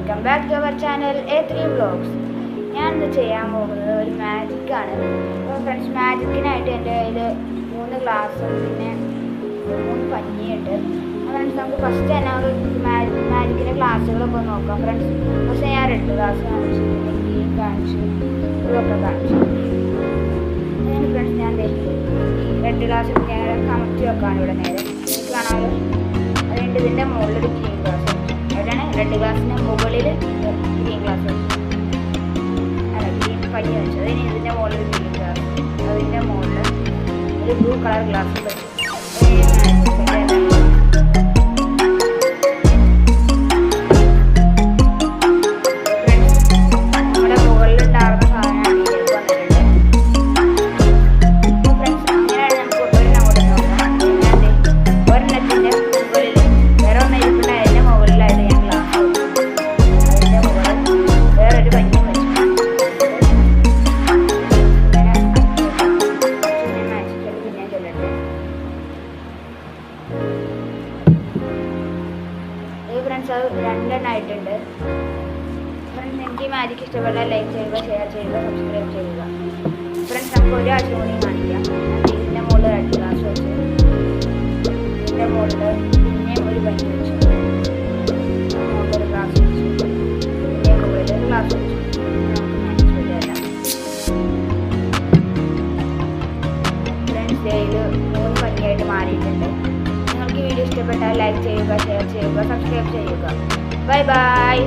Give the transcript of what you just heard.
Welcome back to our channel A3 vlogs. ഞാൻ ഇന്ന് ചെയ്യാൻ പോകുന്നത് ഒരു മാജിക്കാണ്. അപ്പോൾ ഫ്രണ്ട്സ്, മാജിക്കിനായിട്ട് എൻ്റെ കയ്യിൽ 3 ഗ്ലാസും പിന്നെ 3 പഞ്ഞിയുണ്ട്. ഫ്രണ്ട്സ്, നമുക്ക് ഫസ്റ്റ് തന്നെ ഒരു മാജിക്കിൻ്റെ ഗ്ലാസ്സുകളൊക്കെ നോക്കാം. ഫ്രണ്ട്സ്, ഫസ്റ്റ് ഞാൻ റെഡ് ഗ്ലാസ് കാണിച്ചു, പിന്നെ ഗ്രീൻ കാണിച്ചു, ഇതൊക്കെ കാണിച്ചു. അതിന് ഫ്രണ്ട്സ്, ഞാൻ റെഡ് ഗ്ലാസ് നേരെ കമഴ്ത്തി വെക്കാണ്. ഇവിടെ നേരെ കാണാമല്ലോ. അതുകൊണ്ട് ഇതിൻ്റെ മുകളിലൊരു ഗ്രീൻ ഗ്ലാസ്, അവിടെയാണ് റെഡ് ഗ്ലാസിൻ്റെ മുകളിൽ ഗ്രീൻ ഗ്ലാസ് വെച്ചു, അല്ല ഗ്രീൻ പഞ്ഞി വെച്ചു. അതിന് ഇതിൻ്റെ മുകളിൽ ഗ്രീൻ ഗ്ലാസ്, അതിൻ്റെ മുകളിൽ ഒരു ബ്ലൂ കളർ ഗ്ലാസ് വെച്ചു. ഫ്രണ്ട്സ്, അത് 2 ആയിട്ടുണ്ട്. ഫ്രണ്ട്സ്, എനിക്ക് മാജിക്ക് ഇഷ്ടപ്പെട്ടാൽ ലൈക്ക് ചെയ്യുക, ഷെയർ ചെയ്യുക, സബ്സ്ക്രൈബ് ചെയ്യുക. ഫ്രണ്ട്സ്, നമുക്ക് ഒരു ആഴ്ച കൂടി കാണിക്കാം. ഇതിൻ്റെ മുകളിൽ 2 ഗ്ലാസ് വെച്ചു, ഇതിൻ്റെ മുകളിൽ പിന്നെയും ഒരു പഞ്ഞി വെച്ചു, ഒരു ഗ്ലാസ് വെച്ചു, ഇതിൻ്റെ മുകളിൽ ഒരു ഗ്ലാസ് വെച്ചു. ഫ്രണ്ട്സ്, ഇതിൽ 3 പഞ്ഞിയായിട്ട് മാറിയിട്ടുണ്ട്. നിങ്ങൾക്ക് ഈ വീഡിയോ ഇഷ്ടപ്പെട്ടാൽ ലൈക്ക് ചെയ്യുക, ഷെയർ ചെയ്യുക, സബ്സ്ക്രൈബ് ചെയ്യുക. Bye bye.